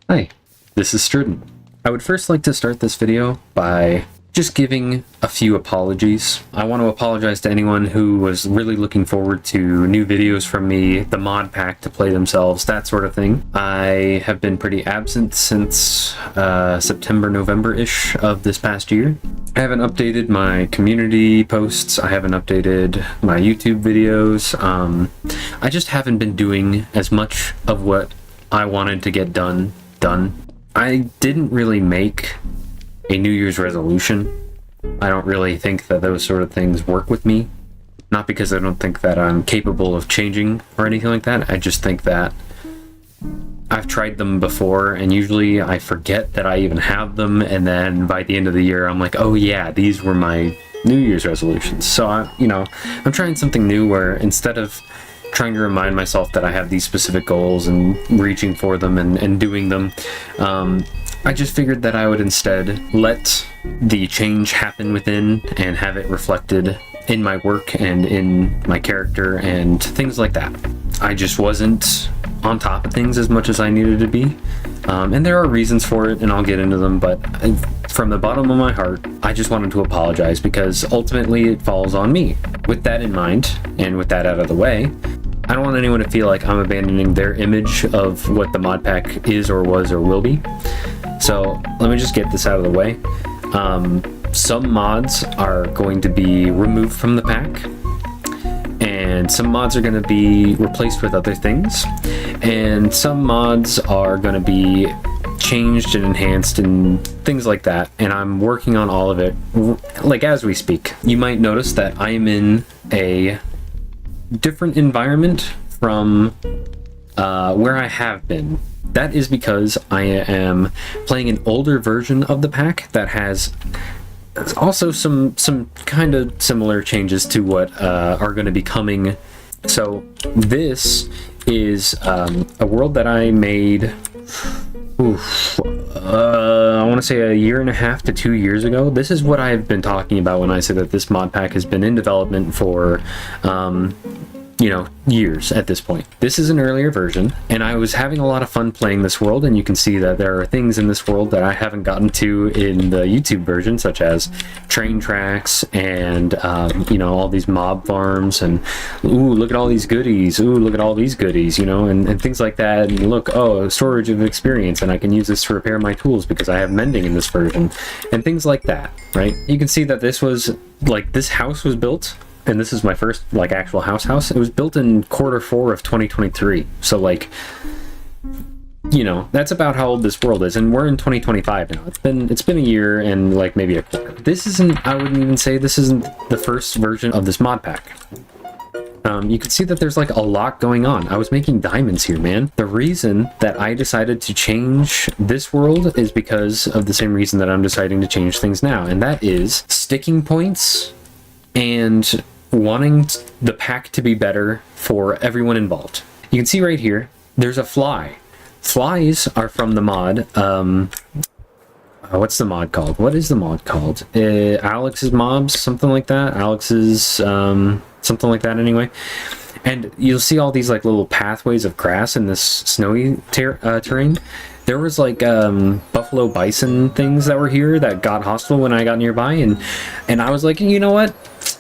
Hi, this is Struden. I would first like to start this video by just giving a few apologies. I want to apologize to anyone who was really looking forward to new videos from me, the mod pack to play themselves, that sort of thing. I have been pretty absent since September, November-ish of this past year. I haven't updated my community posts, I haven't updated my YouTube videos. I just haven't been doing as much of what I wanted to get done. I didn't really make a New Year's resolution. I don't really think that those sort of things work with me. Not because I don't think that I'm capable of changing or anything like that. I just think that I've tried them before and usually I forget that I even have them, and then by the end of the year I'm like, oh yeah, these were my New Year's resolutions. So I'm trying something new where instead of trying to remind myself that I have these specific goals and reaching for them and doing them, I just figured that I would instead let the change happen within and have it reflected in my work and in my character and things like that. I just wasn't on top of things as much as I needed to be, and there are reasons for it and I'll get into them, but from the bottom of my heart I just wanted to apologize because ultimately it falls on me. With that in mind and with that out of the way, I don't want anyone to feel like I'm abandoning their image of what the mod pack is or was or will be. So let me just get this out of the way. Some mods are going to be removed from the pack, and some mods are going to be replaced with other things, and some mods are going to be changed and enhanced and things like that, and I'm working on all of it like as we speak. You might notice that I'm in a different environment from where I have been. That is because I am playing an older version of the pack that has also some kind of similar changes to what are going to be coming. So this is a world that I made I want to say a year and a half to 2 years ago. This is what I've been talking about when I say that this mod pack has been in development for years at this point. This is an earlier version, and I was having a lot of fun playing this world, and you can see that there are things in this world that I haven't gotten to in the YouTube version, such as train tracks and all these mob farms, and ooh, look at all these goodies, ooh, look at all these goodies, and things like that. And look, oh, storage of experience, and I can use this to repair my tools because I have mending in this version, and things like that, right? You can see that this was this house was built, and this is my first actual house. It was built in Q4 of 2023. So that's about how old this world is, and we're in 2025 now. It's been a year and maybe a quarter. This isn't, I wouldn't even say this isn't the first version of this mod pack. You can see that there's a lot going on. I was making diamonds here, man. The reason that I decided to change this world is because of the same reason that I'm deciding to change things now, and that is sticking points and wanting the pack to be better for everyone involved. You can see right here, there's a fly. Flies are from the mod, what's the mod called? What is the mod called? Alex's Mobs, something like that. Alex's, something like that anyway. And you'll see all these little pathways of grass in this snowy terrain. There was buffalo bison things that were here that got hostile when I got nearby, and I was like, you know what?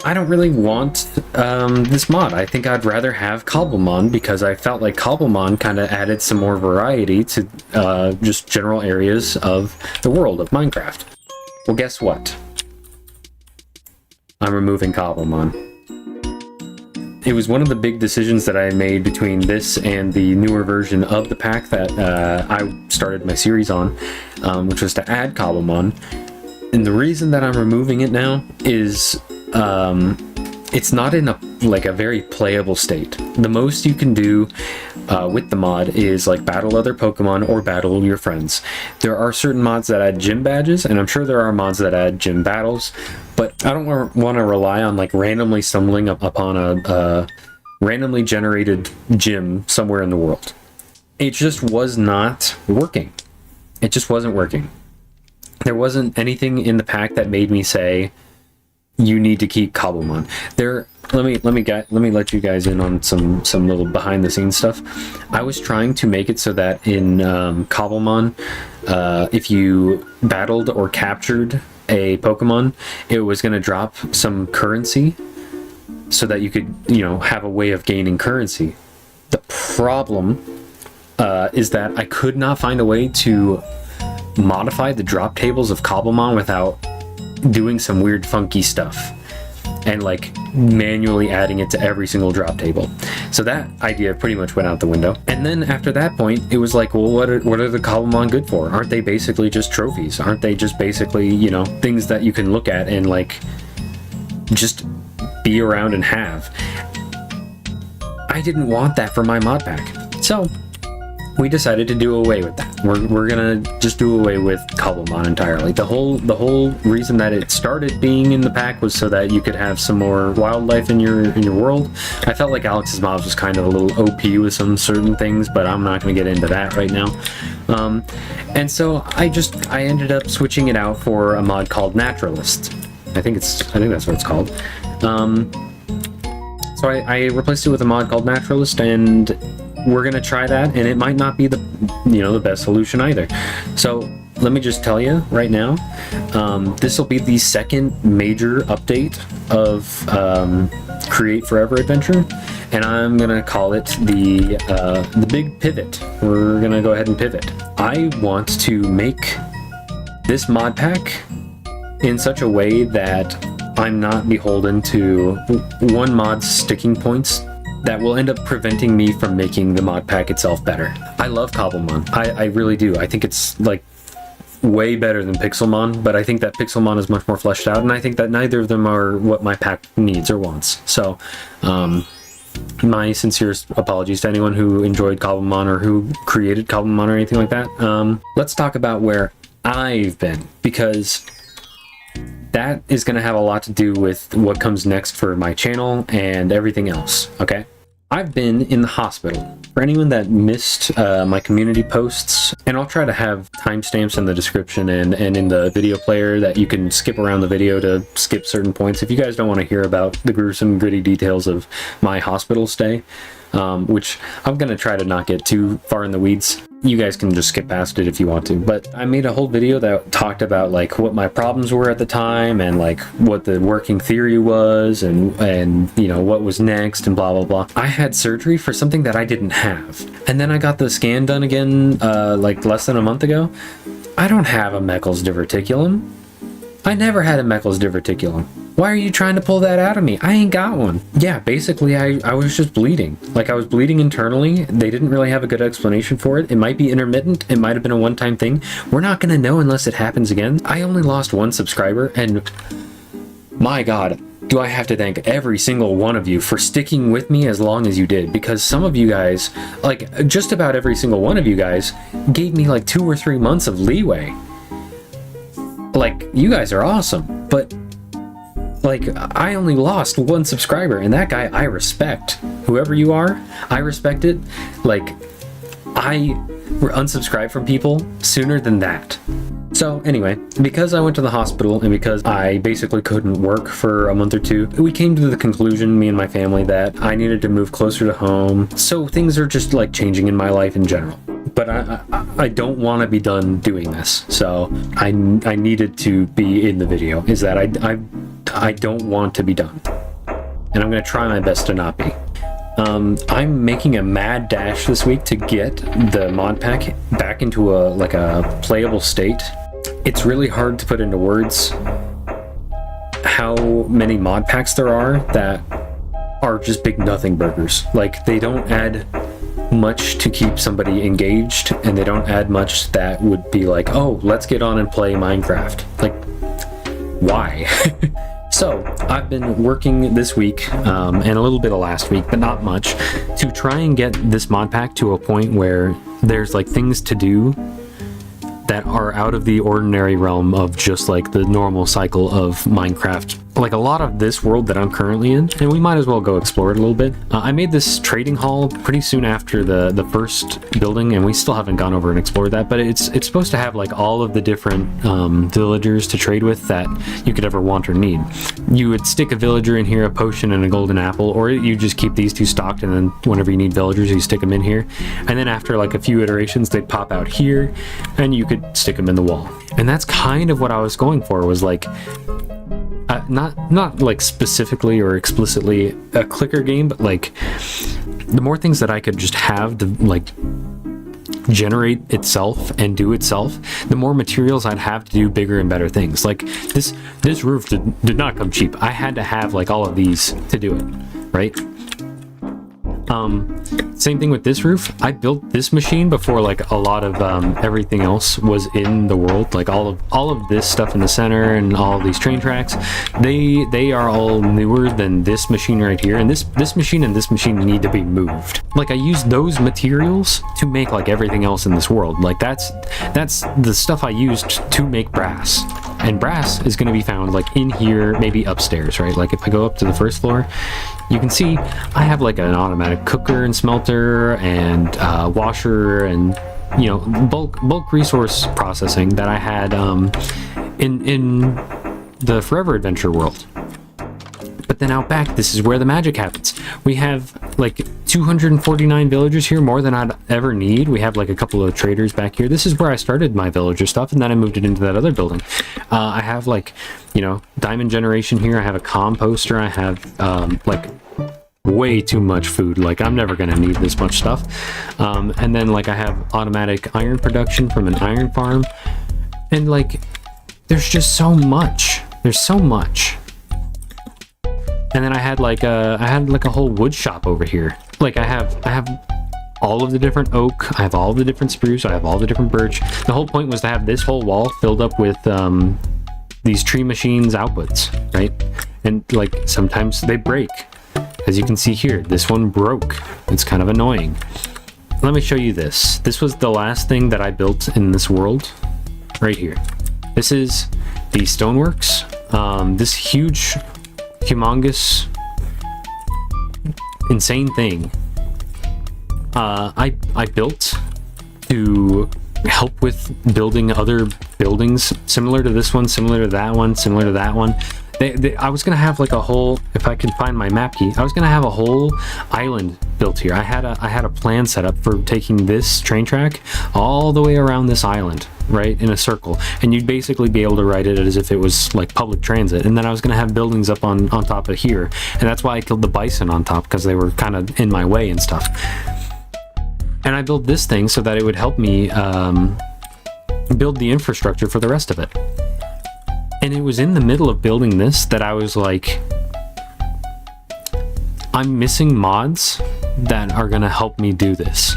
I don't really want this mod. I think I'd rather have Cobblemon, because I felt like Cobblemon kind of added some more variety to just general areas of the world of Minecraft. Well, guess what? I'm removing Cobblemon. It was one of the big decisions that I made between this and the newer version of the pack that I started my series on, which was to add Cobblemon. And the reason that I'm removing it now is it's not in a very playable state. The most you can do with the mod is battle other Pokemon or battle your friends. There are certain mods that add gym badges, and I'm sure there are mods that add gym battles, but I don't want to rely on randomly stumbling upon a randomly generated gym somewhere in the world. It just was not working. It just wasn't working. There wasn't anything in the pack that made me say, you need to keep Cobblemon. Let me let you guys in on some little behind the scenes stuff. I was trying to make it so that in Cobblemon, if you battled or captured a Pokemon, it was going to drop some currency so that you could, have a way of gaining currency. The problem is that I could not find a way to modify the drop tables of Cobblemon without doing some weird funky stuff and like manually adding it to every single drop table. So that idea pretty much went out the window. And then after that point, it was like, well, what are the Cobblemon good for? Aren't they basically just trophies? Aren't they just basically, things that you can look at and like just be around and have? I didn't want that for my mod pack. So we decided to do away with that. We're gonna just do away with Cobblemon entirely. The whole reason that it started being in the pack was so that you could have some more wildlife in your world. I felt like Alex's mobs was kind of a little OP with some certain things, but I'm not gonna get into that right now. And so I ended up switching it out for a mod called Naturalist. I think that's what it's called. So I replaced it with a mod called Naturalist, and we're gonna try that, and it might not be the best solution either. So let me just tell you right now, this will be the second major update of Create Forever Adventure, and I'm gonna call it the big pivot. We're gonna go ahead and pivot. I want to make this mod pack in such a way that I'm not beholden to one mod's sticking points that will end up preventing me from making the mod pack itself better. I love Cobblemon. I really do. I think it's like way better than Pixelmon, but I think that Pixelmon is much more fleshed out, and I think that neither of them are what my pack needs or wants. So, my sincerest apologies to anyone who enjoyed Cobblemon or who created Cobblemon or anything like that. Let's talk about where I've been, because that is going to have a lot to do with what comes next for my channel and everything else, okay? I've been in the hospital. For anyone that missed my community posts, and I'll try to have timestamps in the description and in the video player that you can skip around the video to skip certain points. If you guys don't want to hear about the gruesome, gritty details of my hospital stay, which I'm going to try to not get too far in the weeds, you guys can just skip past it if you want to. But I made a whole video that talked about like what my problems were at the time and like what the working theory was and what was next and blah blah blah. I had surgery for something that I didn't have, and then I got the scan done again like less than a month ago. I don't have a Meckel's diverticulum. I never had a Meckel's diverticulum. Why are you trying to pull that out of me? I ain't got one. Yeah, basically I was just bleeding. Like I was bleeding internally. They didn't really have a good explanation for it. It might be intermittent. It might have been a one-time thing. We're not gonna know unless it happens again. I only lost one subscriber, and my God, do I have to thank every single one of you for sticking with me as long as you did, because some of you guys, like just about every single one of you guys, gave me like 2 or 3 months of leeway. Like, you guys are awesome, but like, I only lost one subscriber, and that guy I respect. Whoever you are, I respect it. Like, I unsubscribed from people sooner than that. So anyway, because I went to the hospital and because I basically couldn't work for a month or two, we came to the conclusion, me and my family, that I needed to move closer to home. So things are just like changing in my life in general. But I don't want to be done doing this, so I needed to be in the video. Is that I don't want to be done, and I'm going to try my best to not be. I'm making a mad dash this week to get the mod pack back into a playable state. It's really hard to put into words how many mod packs there are that are just big nothing burgers. Like, they don't add much to keep somebody engaged, and they don't add much that would be like, oh, let's get on and play Minecraft. Like, why? So I've been working this week and a little bit of last week, but not much, to try and get this mod pack to a point where there's like things to do that are out of the ordinary realm of just like the normal cycle of Minecraft. like a lot of this world that I'm currently in, and we might as well go explore it a little bit. I made this trading hall pretty soon after the first building, and we still haven't gone over and explored that, but it's supposed to have like all of the different villagers to trade with that you could ever want or need. You would stick a villager in here, a potion and a golden apple, or you just keep these two stocked, and then whenever you need villagers, you stick them in here. And then after like a few iterations, they'd pop out here, and you could stick them in the wall. And that's kind of what I was going for, was like not like specifically or explicitly a clicker game, but like the more things that I could just have to like generate itself and do itself, the more materials I'd have to do bigger and better things. Like this roof did not come cheap. I had to have like all of these to do it, right? Same thing with this roof. I built this machine before like a lot of everything else was in the world. Like all of this stuff in the center and all of these train tracks, they are all newer than this machine right here. And this machine and this machine need to be moved. Like I used those materials to make like everything else in this world. Like that's the stuff I used to make brass. And brass is going to be found like in here, maybe upstairs, right? Like if I go up to the first floor, you can see I have like an automatic cooker and smelter and washer and, you know, bulk resource processing that I had in the Forever Adventure world. But then out back, this is where the magic happens. We have like 249 villagers here, more than I'd ever need. We have like a couple of traders back here. This is where I started my villager stuff, and then I moved it into that other building. I have like, you know, diamond generation here. I have a composter. I have like way too much food. Like I'm never gonna need this much stuff. And then like I have automatic iron production from an iron farm, and like there's just so much. There's so much. And then I had like a whole wood shop over here. Like I have all of the different oak, I have all the different spruce, I have all the different birch. The whole point was to have this whole wall filled up with these tree machines outputs, right? And like sometimes they break. As you can see here, this one broke. It's kind of annoying. Let me show you this. This was the last thing that I built in this world, right here. This is the stoneworks. This huge, humongous, insane thing I built to help with building other buildings similar to this one, similar to that one, similar to that one. I was gonna have like a whole, if I can find my map key, I was gonna have a whole island built here. I had a plan set up for taking this train track all the way around this island, right, in a circle, and you'd basically be able to ride it as if it was like public transit. And then I was gonna have buildings up on top of here, and that's why I killed the bison on top, because they were kind of in my way and stuff. And I built this thing so that it would help me build the infrastructure for the rest of it. And it was in the middle of building this that I was like, I'm missing mods that are gonna help me do this.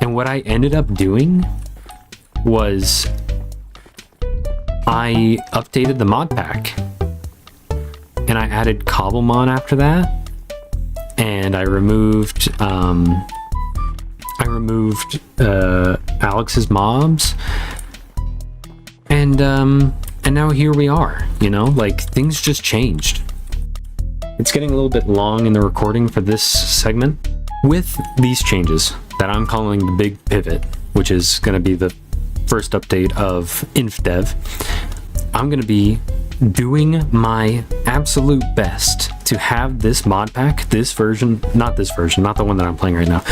And what I ended up doing was I updated the mod pack, and I added Cobblemon after that, and I removed Alex's mobs, and now here we are, you know, like things just changed. It's getting a little bit long in the recording for this segment. With these changes that I'm calling the big pivot, which is going to be the first update of InfDev, I'm going to be doing my absolute best to have this mod pack, this version, not the one that I'm playing right now,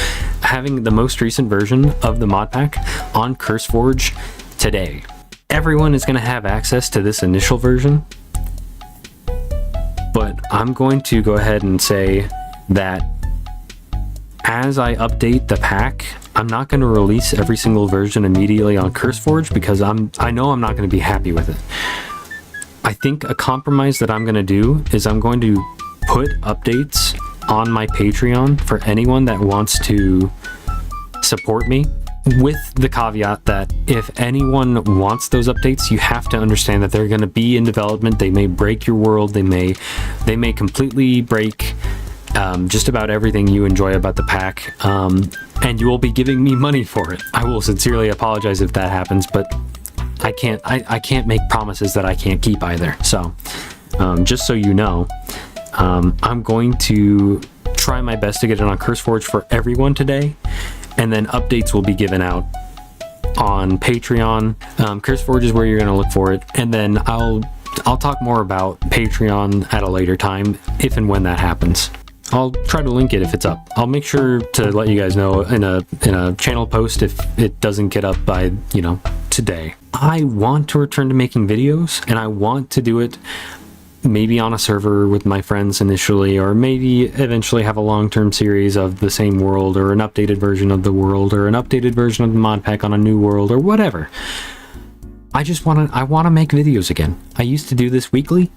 having the most recent version of the mod pack on Curseforge today. Everyone is going to have access to this initial version, but I'm going to go ahead and say that as I update the pack, I'm not going to release every single version immediately on Curseforge, because I know I'm not going to be happy with it. I think a compromise that I'm going to do is I'm going to put updates on my Patreon for anyone that wants to support me, with the caveat that if anyone wants those updates, you have to understand that they're going to be in development. They may break your world. They may completely break just about everything you enjoy about the pack, and you will be giving me money for it. I will sincerely apologize if that happens, but I can't make promises that I can't keep either. So just so you know. I'm going to try my best to get it on Curseforge for everyone today, and then updates will be given out on Patreon. Curseforge is where you're going to look for it, and then I'll talk more about Patreon at a later time, if and when that happens. I'll try to link it if it's up. I'll make sure to let you guys know in a channel post if it doesn't get up by, you know, today. I want to return to making videos, and I want to do it maybe on a server with my friends initially, or maybe eventually have a long-term series of the same world, or an updated version of the world, or an updated version of the mod pack on a new world, or whatever. I want to make videos again. I used to do this weekly,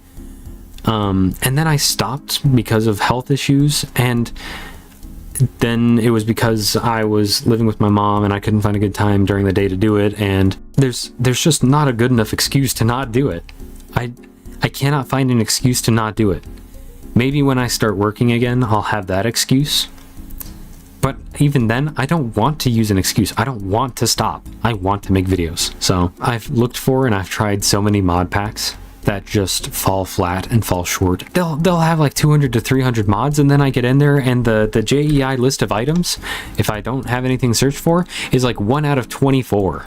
and then I stopped because of health issues, and then it was because I was living with my mom and I couldn't find a good time during the day to do it, and there's just not a good enough excuse to not do it. I cannot find an excuse to not do it. Maybe when I start working again, I'll have that excuse. But even then, I don't want to use an excuse. I don't want to stop. I want to make videos. So I've looked for and I've tried so many mod packs that just fall flat and fall short. They'll have like 200 to 300 mods, and then I get in there and the JEI list of items, if I don't have anything searched for, is like 1 out of 24.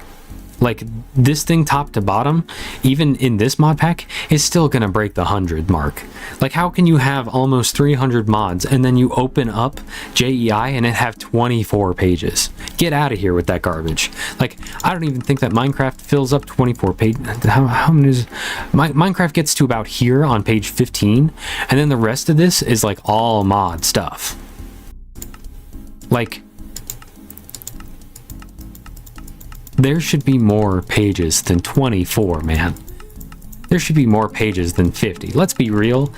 Like, this thing top to bottom, even in this mod pack, is still gonna break the 100 mark. Like, how can you have almost 300 mods and then you open up JEI and it have 24 pages? Get out of here with that garbage. Like, I don't even think that Minecraft fills up 24 pages. How many is... Minecraft gets to about here on page 15, and then the rest of this is like all mod stuff. Like, there should be more pages than 24, man. There should be more pages than 50. Let's be real.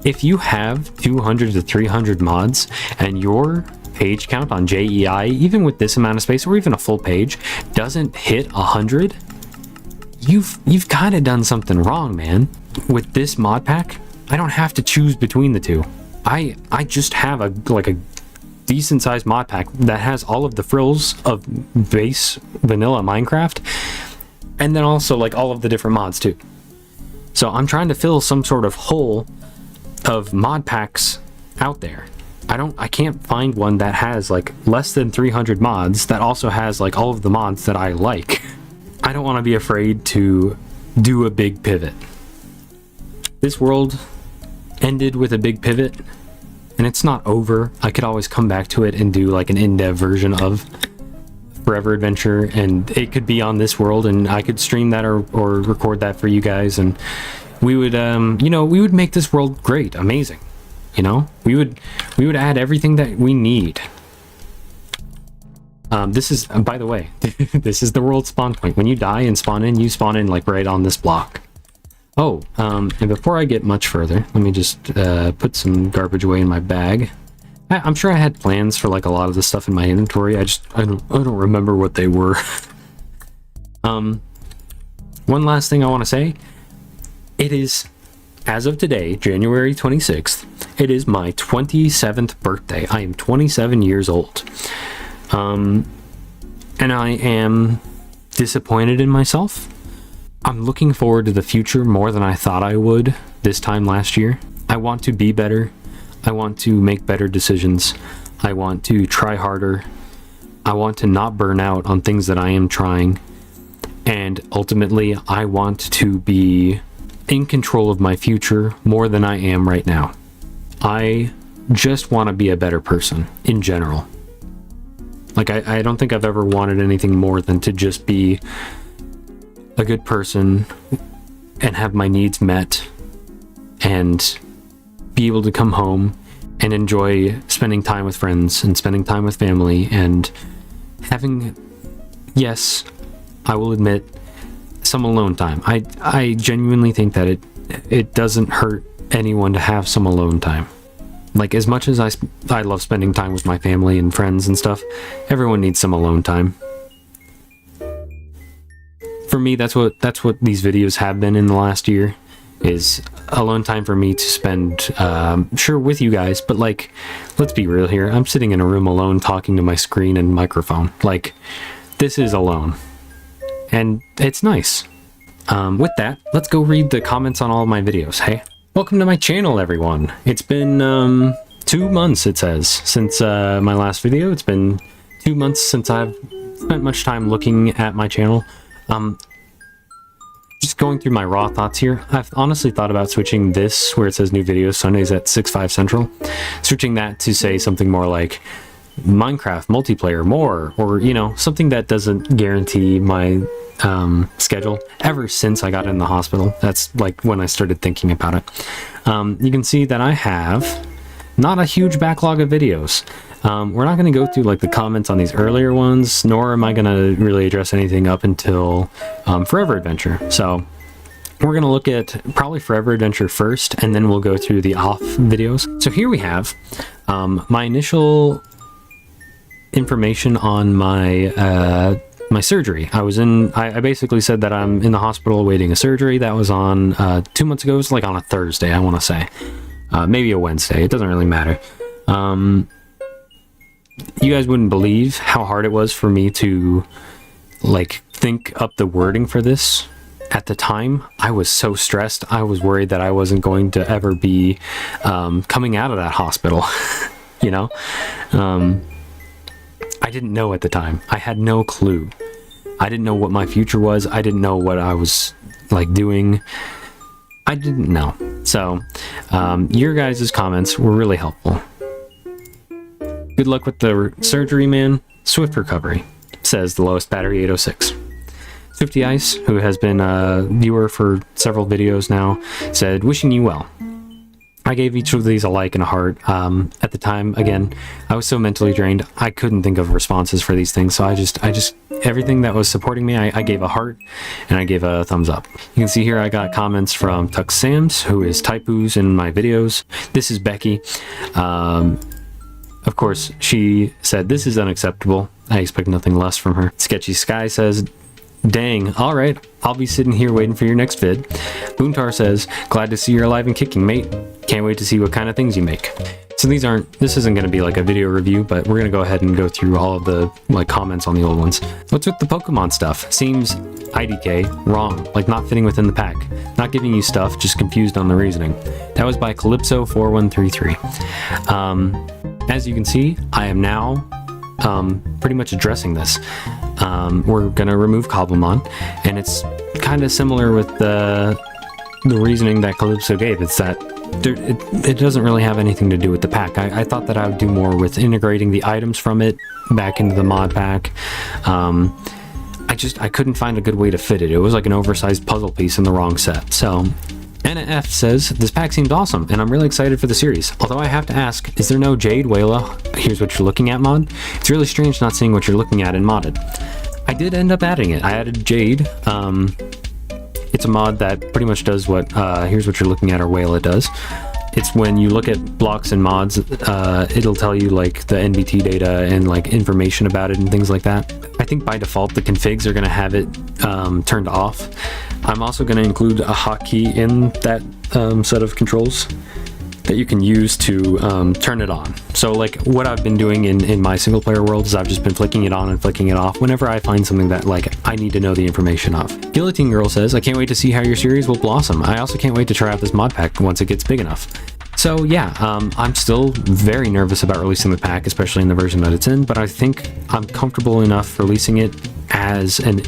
If you have 200 to 300 mods and your page count on JEI, even with this amount of space or even a full page, doesn't hit 100, you've kind of done something wrong, man. With this mod pack, I don't have to choose between the two. I just have a decent sized mod pack that has all of the frills of base vanilla Minecraft, and then also like all of the different mods too. So I'm trying to fill some sort of hole of mod packs out there. I can't find one that has like less than 300 mods that also has like all of the mods that I like. I don't want to be afraid to do a big pivot. This world ended with a big pivot, and it's not over. I could always come back to it and do like an in-dev version of Forever Adventure, and it could be on this world, and I could stream that or record that for you guys, and we would you know, we would make this world great, amazing. You know, we would add everything that we need. This is, by the way, this is the world spawn point. When you die and spawn in, you spawn in like right on this block. Oh, and before I get much further, let me just put some garbage away in my bag. I'm sure I had plans for like a lot of the stuff in my inventory. I don't remember what they were. One last thing I want to say. It is, as of today, January 26th, it is my 27th birthday. I am 27 years old. And I am disappointed in myself. I'm looking forward to the future more than I thought I would this time last year. I want to be better. I want to make better decisions. I want to try harder. I want to not burn out on things that I am trying. And ultimately, I want to be in control of my future more than I am right now. I just want to be a better person in general. Like, I don't think I've ever wanted anything more than to just be a good person and have my needs met and be able to come home and enjoy spending time with friends and spending time with family and having, yes, I will admit, some alone time. I genuinely think that it doesn't hurt anyone to have some alone time. Like, as much as I love spending time with my family and friends and stuff, everyone needs some alone time. For me, that's what these videos have been in the last year, is alone time for me to spend, sure, with you guys, but like, let's be real here. I'm sitting in a room alone talking to my screen and microphone. Like, this is alone. And it's nice. With that, let's go read the comments on all of my videos, hey? Welcome to my channel, everyone. It's been 2 months, it says, since my last video. It's been 2 months since I've spent much time looking at my channel. Just going through my raw thoughts here. I've honestly thought about switching this, where it says new videos Sundays at 6/5 Central, switching that to say something more like Minecraft multiplayer more, or you know, something that doesn't guarantee my schedule ever since I got in the hospital. That's like when I started thinking about it. You can see that I have not a huge backlog of videos. We're not going to go through like the comments on these earlier ones, nor am I going to really address anything up until Forever Adventure. So we're going to look at probably Forever Adventure first, and then we'll go through the off videos. So here we have my initial information on my my surgery. I basically said that I'm in the hospital awaiting a surgery. That was on 2 months ago. It was like on a Thursday, I want to say. Maybe a Wednesday. It doesn't really matter. You guys wouldn't believe how hard it was for me to like think up the wording for this. At the time, I was so stressed. I was worried that I wasn't going to ever be coming out of that hospital. You know? I didn't know at the time. I had no clue. I didn't know what my future was. I didn't know what I was like doing. I didn't know. So your guys' comments were really helpful. Good luck with the surgery, man. Swift recovery, says the lowest battery 806. Swifty Ice, who has been a viewer for several videos now, said, wishing you well. I gave each of these a like and a heart. At the time, again, I was so mentally drained, I couldn't think of responses for these things, so I just everything that was supporting me, I gave a heart, and I gave a thumbs up. You can see here I got comments from Tux Sams, who is Typoos in my videos. This is Becky. Of course, she said, this is unacceptable. I expect nothing less from her. Sketchy Sky says, dang, alright, I'll be sitting here waiting for your next vid. Boontar says, glad to see you're alive and kicking, mate. Can't wait to see what kind of things you make. So this isn't going to be like a video review, but we're going to go ahead and go through all of the like comments on the old ones. What's with the Pokemon stuff? Seems IDK, wrong, like not fitting within the pack. Not giving you stuff, just confused on the reasoning. That was by Calypso4133. As you can see, I am now pretty much addressing this. We're gonna remove Cobblemon, and it's kind of similar with the reasoning that Calypso gave. It's that it doesn't really have anything to do with the pack. I thought that I would do more with integrating the items from it back into the mod pack. I couldn't find a good way to fit it. It was like an oversized puzzle piece in the wrong set. So Anna F says, this pack seems awesome, and I'm really excited for the series. Although I have to ask, is there no Jade, Wayla, here's what you're looking at mod? It's really strange not seeing what you're looking at in modded. I did end up adding it. I added Jade. It's a mod that pretty much does what here's what you're looking at or Wayla does. It's when you look at blocks and mods, it'll tell you like the NBT data and like information about it and things like that. I think by default the configs are going to have it turned off. I'm also going to include a hotkey in that set of controls that you can use to turn it on. So like what I've been doing in my single player world is I've just been flicking it on and flicking it off whenever I find something that like I need to know the information of. Guillotine Girl says, I can't wait to see how your series will blossom. I also can't wait to try out this mod pack once it gets big enough. So yeah, I'm still very nervous about releasing the pack, especially in the version that it's in, but I think I'm comfortable enough releasing it as an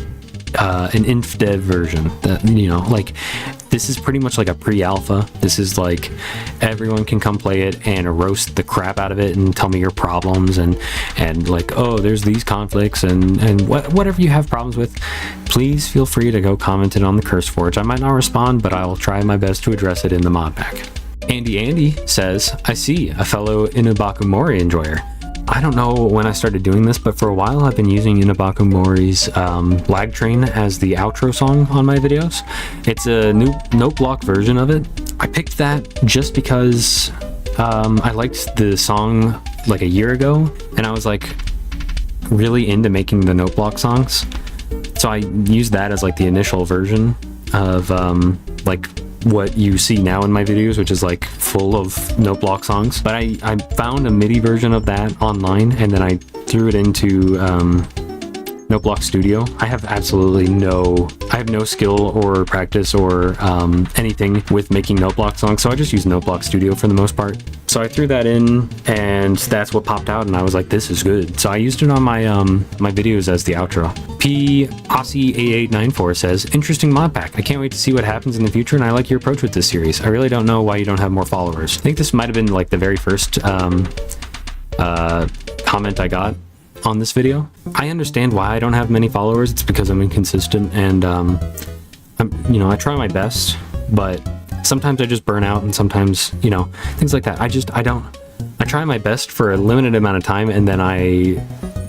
inf dev version that, you know, like this is pretty much like a pre-alpha. This is like everyone can come play it and roast the crap out of it and tell me your problems and like, oh, there's these conflicts and whatever you have problems with, please feel free to go comment it on the Curseforge. I might not respond, but I'll try my best to address it in the mod pack. Andy says, I see, a fellow Inubaku Mori enjoyer. I don't know when I started doing this, but for a while I've been using Inubaku Mori's Lag Train as the outro song on my videos. It's a new note block version of it. I picked that just because I liked the song like a year ago, and I was like really into making the note block songs. So I used that as like the initial version of like what you see now in my videos, which is like full of note block songs. But I found a MIDI version of that online, and then I threw it into Noteblock Studio. I have absolutely no skill or practice or anything with making Noteblock songs, so I just use Noteblock Studio for the most part. So I threw that in, and that's what popped out, and I was like, this is good. So I used it on my my videos as the outro. P Aussie A894 says, interesting mod pack. I can't wait to see what happens in the future, and I like your approach with this series. I really don't know why you don't have more followers. I think this might have been like the very first comment I got on this video. I understand why I don't have many followers. It's because I'm inconsistent, and I try my best, but sometimes I just burn out, and sometimes, things like that. I try my best for a limited amount of time, and then I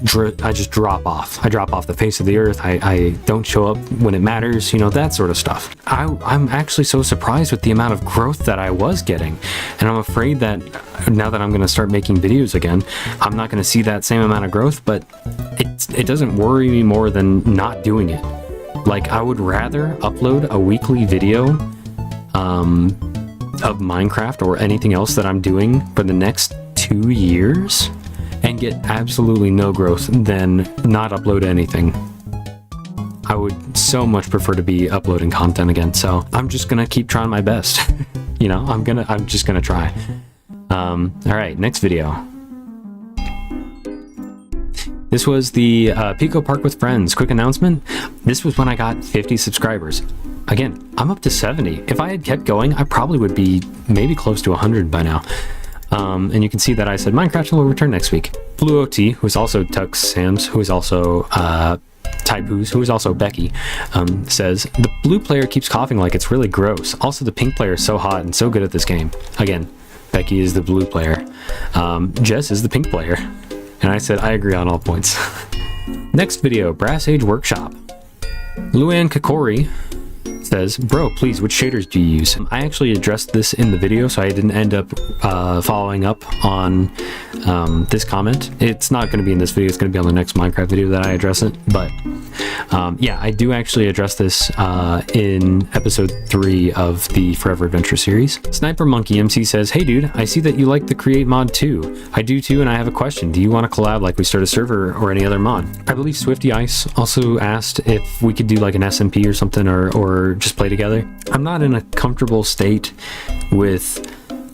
just drop off. I drop off the face of the earth. I don't show up when it matters, that sort of stuff. I'm actually so surprised with the amount of growth that I was getting, and I'm afraid that now that I'm going to start making videos again, I'm not going to see that same amount of growth, but it doesn't worry me more than not doing it. Like, I would rather upload a weekly video of Minecraft or anything else that I'm doing for the next 2 years and get absolutely no growth than not upload anything. I would so much prefer to be uploading content again, so I'm just gonna keep trying my best. I'm just gonna try. All right, next video. This was the Pico Park with Friends quick announcement. This was when I got 50 subscribers. Again, I'm up to 70. If I had kept going, I probably would be maybe close to 100 by now. And you can see that I said Minecraft will return next week. Blue OT, who is also Tux Sams, who is also Typoos, who is also Becky, says, the blue player keeps coughing like it's really gross. Also, the pink player is so hot and so good at this game. Again, Becky is the blue player. Jess is the pink player. And I said, I agree on all points. Next video, Brass Age Workshop. Luann Kokori says, bro, please, which shaders do you use? I actually addressed this in the video, so I didn't end up following up on this comment. It's not going to be in this video, it's going to be on the next Minecraft video that I address it, but yeah, I do actually address this in episode 3 of the Forever Adventure series. Sniper Monkey MC says, hey dude, I see that you like the Create mod too. I do too, and I have a question. Do you want to collab like we start a server or any other mod? I believe Swifty Ice also asked if we could do like an SMP or something, or just play together. I'm not in a comfortable state with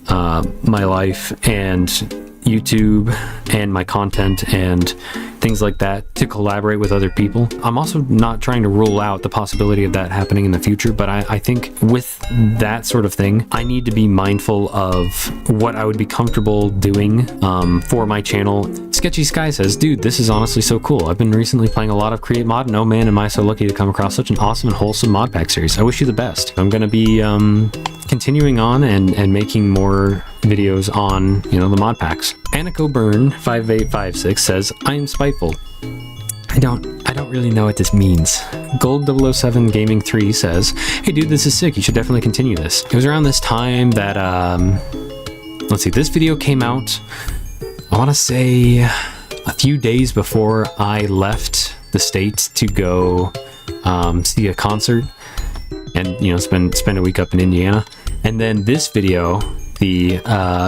my life and YouTube and my content and things like that to collaborate with other people. I'm also not trying to rule out the possibility of that happening in the future, but I think with that sort of thing, I need to be mindful of what I would be comfortable doing for my channel. Sketchy Sky says, dude, this is honestly so cool. I've been recently playing a lot of Create Mod, and oh man, am I so lucky to come across such an awesome and wholesome mod pack series. I wish you the best. I'm going to be continuing on and making more videos on, the mod packs. Aniko Burn 5856 says, I am spiteful. I don't really know what this means. Gold 007 Gaming 3 says, hey dude, this is sick. You should definitely continue this. It was around this time that, let's see, this video came out, I want to say a few days before I left the States to go see a concert and, spend a week up in Indiana. And then this video, the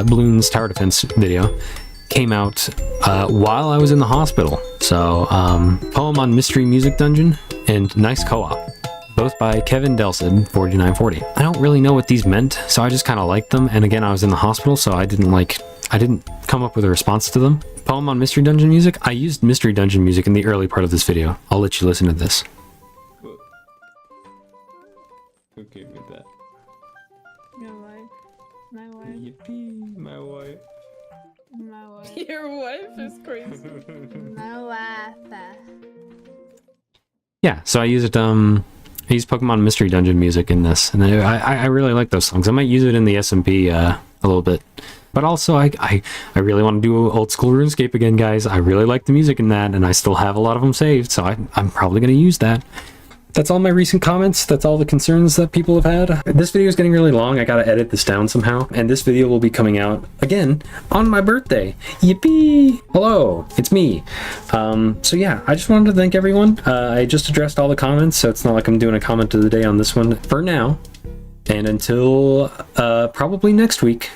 Balloons Tower Defense video, came out while I was in the hospital. So, poem on Mystery Music Dungeon and Nice Co-op, both by Kevin Delson 4940. I don't really know what these meant, so I just kind of liked them. And again, I was in the hospital, so I didn't come up with a response to them. Poem on Mystery Dungeon music. I used Mystery Dungeon music in the early part of this video. I'll let you listen to this. Who gave me that? Your wife. My wife. Yippee, my wife. My wife. Your wife is crazy. My wife. Yeah, so I used I used Pokemon Mystery Dungeon music in this, and I really like those songs. I might use it in the SMP a little bit. But also, I really want to do old school RuneScape again, guys. I really like the music in that, and I still have a lot of them saved, so I'm probably going to use that. That's all my recent comments. That's all the concerns that people have had. This video is getting really long. I gotta edit this down somehow. And this video will be coming out, again, on my birthday. Yippee! Hello, it's me. So yeah, I just wanted to thank everyone. I just addressed all the comments, so it's not like I'm doing a comment of the day on this one for now. And until probably next week,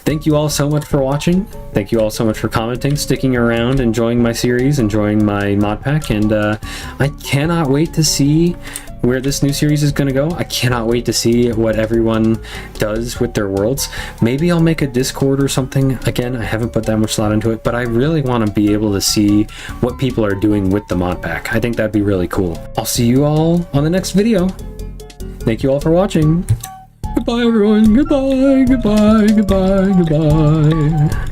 Thank you all so much for watching. Thank you all so much for commenting, sticking around, enjoying my series, enjoying my mod pack, and I cannot wait to see where this new series is going to go. I cannot wait to see what everyone does with their worlds. Maybe I'll make a Discord or something. Again, I haven't put that much thought into it, but I really want to be able to see what people are doing with the mod pack. I think that'd be really cool. I'll see you all on the next video. Thank you all for watching. Goodbye, everyone. Goodbye, goodbye, goodbye, goodbye.